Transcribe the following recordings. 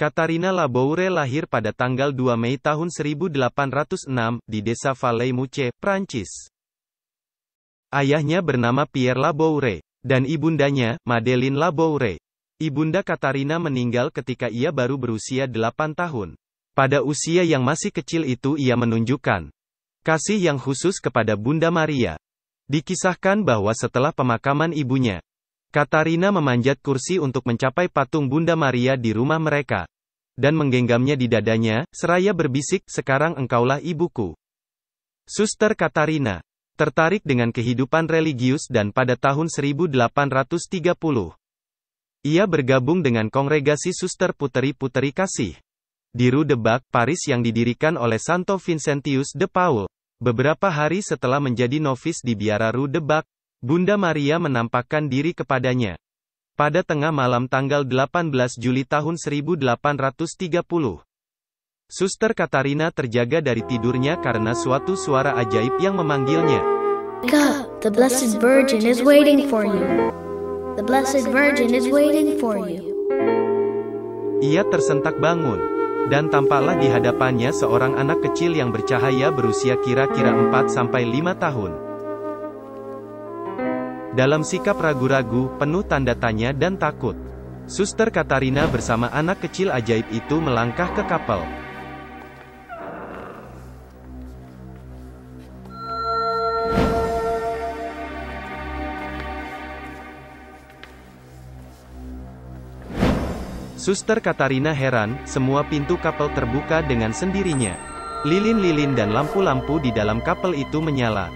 Katarina Laboure lahir pada tanggal 2 Mei tahun 1806, di desa Valais-Mouche, Prancis. Ayahnya bernama Pierre Laboure, dan ibundanya, Madeleine Laboure. Ibunda Katarina meninggal ketika ia baru berusia 8 tahun. Pada usia yang masih kecil itu ia menunjukkan kasih yang khusus kepada Bunda Maria. Dikisahkan bahwa setelah pemakaman ibunya, Katarina memanjat kursi untuk mencapai patung Bunda Maria di rumah mereka, dan menggenggamnya di dadanya, seraya berbisik, "Sekarang engkaulah ibuku." Suster Katarina tertarik dengan kehidupan religius dan pada tahun 1830, ia bergabung dengan kongregasi Suster Puteri-Puteri Kasih di Rue de Bac, Paris yang didirikan oleh Santo Vincentius de Paul. Beberapa hari setelah menjadi novis di biara Rue de Bac, Bunda Maria menampakkan diri kepadanya. Pada tengah malam tanggal 18 Juli tahun 1830. Suster Katarina terjaga dari tidurnya karena suatu suara ajaib yang memanggilnya. Wake up, the Blessed Virgin is waiting for you. The Blessed Virgin is waiting for you. Ia tersentak bangun, dan tampaklah di hadapannya seorang anak kecil yang bercahaya berusia kira-kira 4-5 tahun. Dalam sikap ragu-ragu, penuh tanda tanya dan takut, Suster Katarina bersama anak kecil ajaib itu melangkah ke kapel. Suster Katarina heran, semua pintu kapel terbuka dengan sendirinya. Lilin-lilin dan lampu-lampu di dalam kapel itu menyala.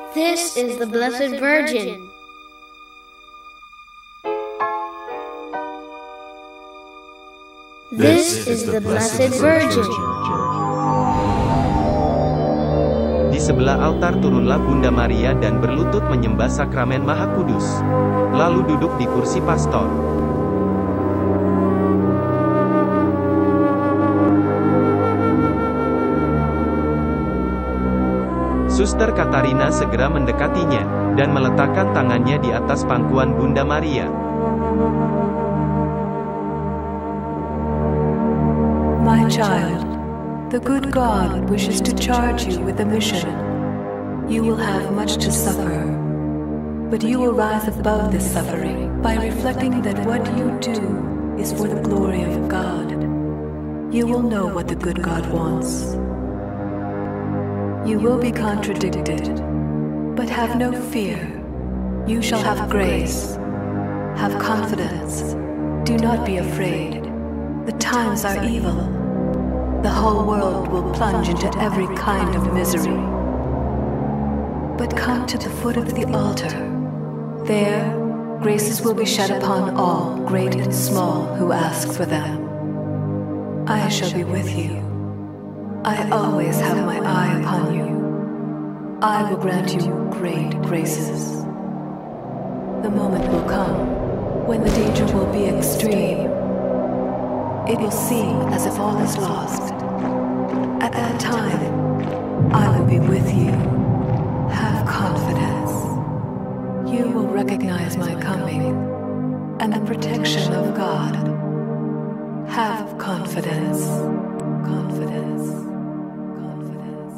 This is the Blessed Virgin. This is the Blessed Virgin. Di sebelah altar turunlah Bunda Maria dan berlutut menyembah sakramen Maha Kudus. Lalu duduk di kursi pastor. Suster Katarina segera mendekatinya, dan meletakkan tangannya di atas pangkuan Bunda Maria. My child, the good God wishes to charge you with a mission. You will have much to suffer, but you will rise above this suffering by reflecting that what you do is for the glory of God. You will know what the good God wants. You will be contradicted, but have no fear. You shall have grace. Have confidence. Do not be afraid. The times are evil. The whole world will plunge into every kind of misery. But come to the foot of the altar. There, graces will be shed upon all, great and small, who ask for them. I shall be with you. I always have my eye upon you. I will grant you great graces. The moment will come when the danger will be extreme. It will seem as if all is lost. At that time, I will be with you. Have confidence. You will recognize my coming and the protection of God. Have confidence. Confidence. Confidence.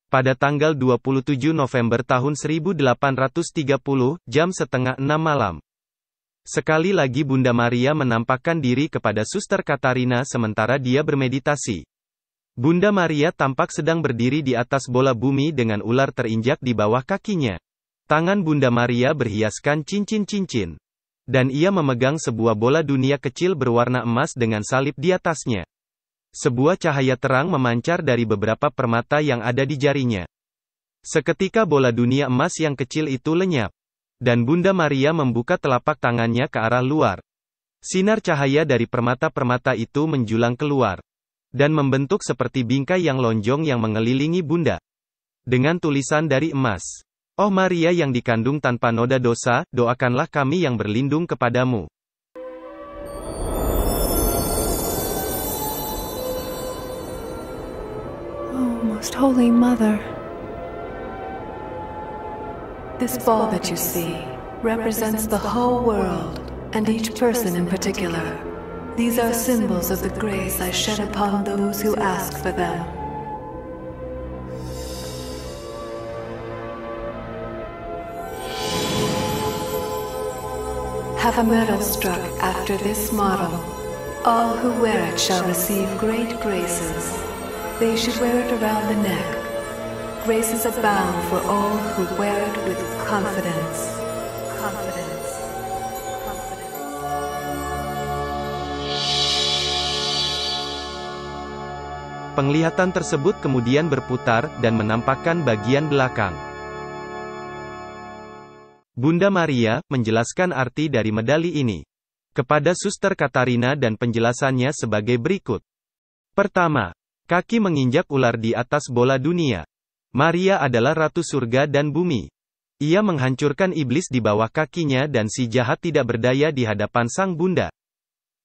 Pada tanggal 27 November tahun 1830, jam 5:30 malam. Sekali lagi Bunda Maria menampakkan diri kepada Suster Katarina sementara dia bermeditasi. Bunda Maria tampak sedang berdiri di atas bola bumi dengan ular terinjak di bawah kakinya. Tangan Bunda Maria berhiaskan cincin-cincin. Dan ia memegang sebuah bola dunia kecil berwarna emas dengan salib di atasnya. Sebuah cahaya terang memancar dari beberapa permata yang ada di jarinya. Seketika bola dunia emas yang kecil itu lenyap. Dan Bunda Maria membuka telapak tangannya ke arah luar. Sinar cahaya dari permata-permata itu menjulang keluar. Dan membentuk seperti bingkai yang lonjong yang mengelilingi Bunda. Dengan tulisan dari emas. Oh Maria yang dikandung tanpa noda dosa, doakanlah kami yang berlindung kepadamu. Most Holy Mother, this ball that you see represents the whole world and each person in particular. These are symbols of the grace I shed upon those who ask for them. Have a medal struck after this model. All who wear it shall receive great graces. They should wear it around the neck. Graces abound for all who wear it with confidence. Confidence. Penglihatan tersebut kemudian berputar dan menampakkan bagian belakang. Bunda Maria menjelaskan arti dari medali ini kepada Suster Katarina dan penjelasannya sebagai berikut. Pertama, kaki menginjak ular di atas bola dunia. Maria adalah Ratu Surga dan Bumi. Ia menghancurkan iblis di bawah kakinya dan si jahat tidak berdaya di hadapan Sang Bunda.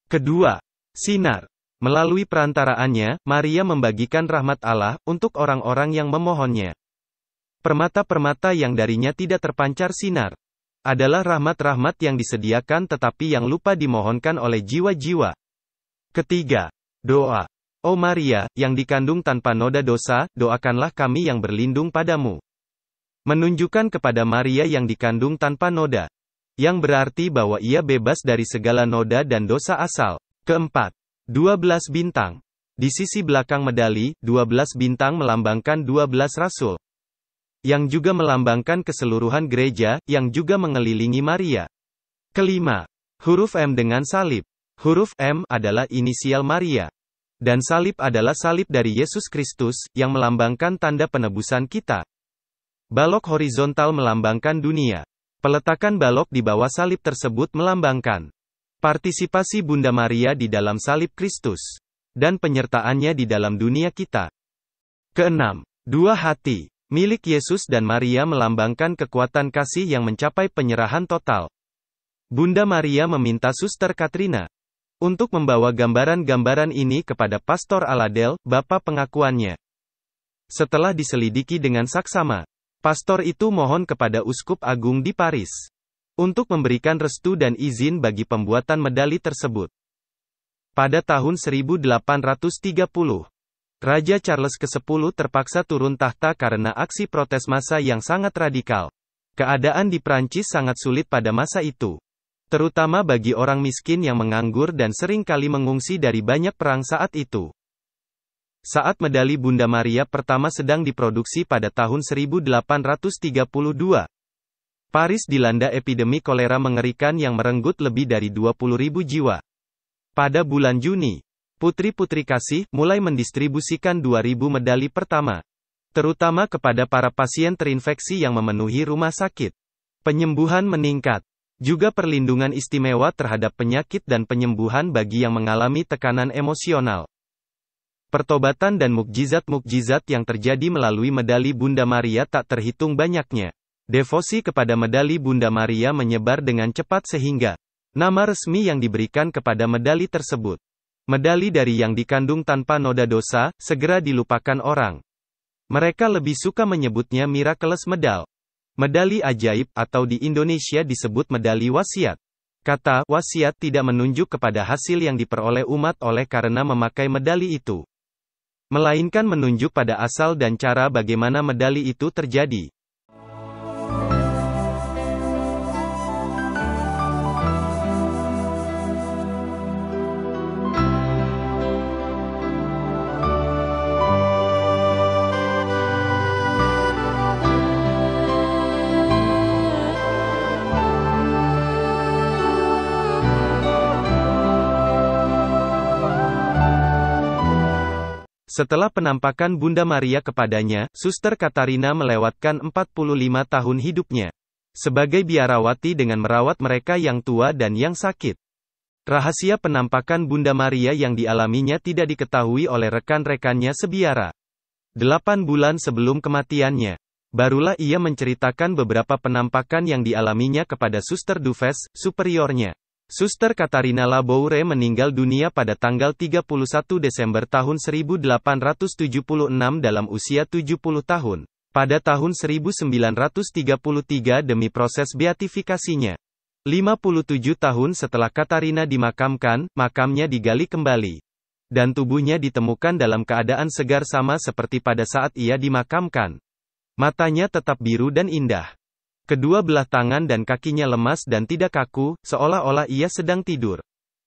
Kedua, sinar. Melalui perantaraannya, Maria membagikan rahmat Allah untuk orang-orang yang memohonnya. Permata-permata yang darinya tidak terpancar sinar adalah rahmat-rahmat yang disediakan tetapi yang lupa dimohonkan oleh jiwa-jiwa. Ketiga, doa. Oh Maria, yang dikandung tanpa noda dosa, doakanlah kami yang berlindung padamu. Menunjukkan kepada Maria yang dikandung tanpa noda, yang berarti bahwa ia bebas dari segala noda dan dosa asal. Keempat, 12 bintang. Di sisi belakang medali, 12 bintang melambangkan 12 rasul, yang juga melambangkan keseluruhan gereja, yang juga mengelilingi Maria. Kelima, huruf M dengan salib. Huruf M adalah inisial Maria. Dan salib adalah salib dari Yesus Kristus, yang melambangkan tanda penebusan kita. Balok horizontal melambangkan dunia. Peletakan balok di bawah salib tersebut melambangkan partisipasi Bunda Maria di dalam salib Kristus, dan penyertaannya di dalam dunia kita. Keenam, dua hati. Milik Yesus dan Maria melambangkan kekuatan kasih yang mencapai penyerahan total. Bunda Maria meminta Suster Katrina untuk membawa gambaran-gambaran ini kepada Pastor Aladel, bapa pengakuannya. Setelah diselidiki dengan saksama, pastor itu mohon kepada Uskup Agung di Paris untuk memberikan restu dan izin bagi pembuatan medali tersebut. Pada tahun 1830, Raja Charles ke-10 terpaksa turun tahta karena aksi protes massa yang sangat radikal. Keadaan di Prancis sangat sulit pada masa itu, terutama bagi orang miskin yang menganggur dan sering kali mengungsi dari banyak perang saat itu. Saat medali Bunda Maria pertama sedang diproduksi pada tahun 1832, Paris dilanda epidemi kolera mengerikan yang merenggut lebih dari 20.000 jiwa. Pada bulan Juni, Putri-putri kasih mulai mendistribusikan 2.000 medali pertama, terutama kepada para pasien terinfeksi yang memenuhi rumah sakit. Penyembuhan meningkat. Juga perlindungan istimewa terhadap penyakit dan penyembuhan bagi yang mengalami tekanan emosional. Pertobatan dan mukjizat-mukjizat yang terjadi melalui medali Bunda Maria tak terhitung banyaknya. Devosi kepada medali Bunda Maria menyebar dengan cepat sehingga nama resmi yang diberikan kepada medali tersebut, medali dari yang dikandung tanpa noda dosa, segera dilupakan orang. Mereka lebih suka menyebutnya Miraculous Medal. Medali ajaib, atau di Indonesia disebut medali wasiat. Kata wasiat tidak menunjuk kepada hasil yang diperoleh umat oleh karena memakai medali itu, melainkan menunjuk pada asal dan cara bagaimana medali itu terjadi. Setelah penampakan Bunda Maria kepadanya, Suster Katarina melewatkan 45 tahun hidupnya sebagai biarawati dengan merawat mereka yang tua dan yang sakit. Rahasia penampakan Bunda Maria yang dialaminya tidak diketahui oleh rekan-rekannya sebiara. 8 bulan sebelum kematiannya, barulah ia menceritakan beberapa penampakan yang dialaminya kepada Suster Dufes, superiornya. Suster Katarina Laboure meninggal dunia pada tanggal 31 Desember tahun 1876 dalam usia 70 tahun. Pada tahun 1933 demi proses beatifikasinya. 57 tahun setelah Katarina dimakamkan, makamnya digali kembali. Dan tubuhnya ditemukan dalam keadaan segar sama seperti pada saat ia dimakamkan. Matanya tetap biru dan indah. Kedua belah tangan dan kakinya lemas dan tidak kaku, seolah-olah ia sedang tidur.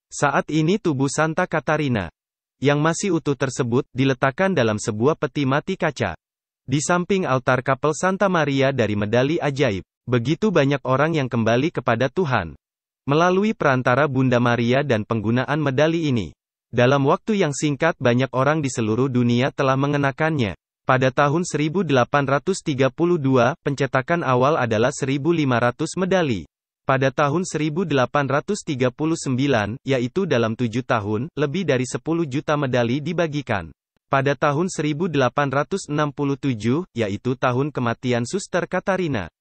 Saat ini tubuh Santa Katarina, yang masih utuh tersebut, diletakkan dalam sebuah peti mati kaca. Di samping altar kapel Santa Maria dari medali ajaib. Begitu banyak orang yang kembali kepada Tuhan. Melalui perantara Bunda Maria dan penggunaan medali ini. Dalam waktu yang singkat banyak orang di seluruh dunia telah mengenakannya. Pada tahun 1832, pencetakan awal adalah 1.500 medali. Pada tahun 1839, yaitu dalam 7 tahun, lebih dari 10 juta medali dibagikan. Pada tahun 1867, yaitu tahun kematian Suster Katarina,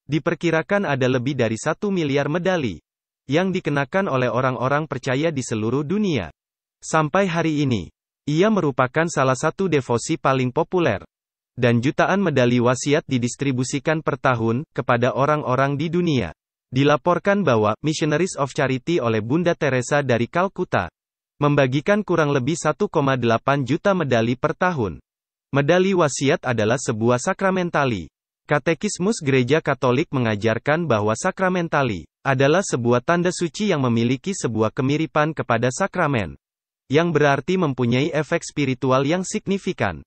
diperkirakan ada lebih dari 1 miliar medali yang dikenakan oleh orang-orang percaya di seluruh dunia. Sampai hari ini, ia merupakan salah satu devosi paling populer. Dan jutaan medali wasiat didistribusikan per tahun, kepada orang-orang di dunia. Dilaporkan bahwa, Missionaries of Charity oleh Bunda Teresa dari Kalkuta, membagikan kurang lebih 1,8 juta medali per tahun. Medali wasiat adalah sebuah sakramentali. Katekismus Gereja Katolik mengajarkan bahwa sakramentali adalah sebuah tanda suci yang memiliki sebuah kemiripan kepada sakramen. Yang berarti mempunyai efek spiritual yang signifikan.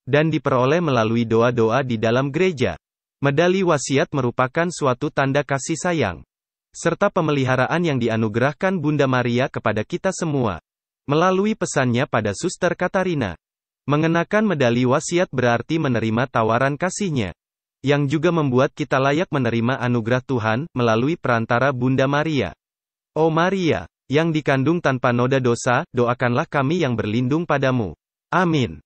Dan diperoleh melalui doa-doa di dalam gereja. Medali wasiat merupakan suatu tanda kasih sayang. Serta pemeliharaan yang dianugerahkan Bunda Maria kepada kita semua. Melalui pesannya pada Suster Katarina. Mengenakan medali wasiat berarti menerima tawaran kasihnya. Yang juga membuat kita layak menerima anugerah Tuhan, melalui perantara Bunda Maria. Oh Maria, yang dikandung tanpa noda dosa, doakanlah kami yang berlindung padamu. Amin.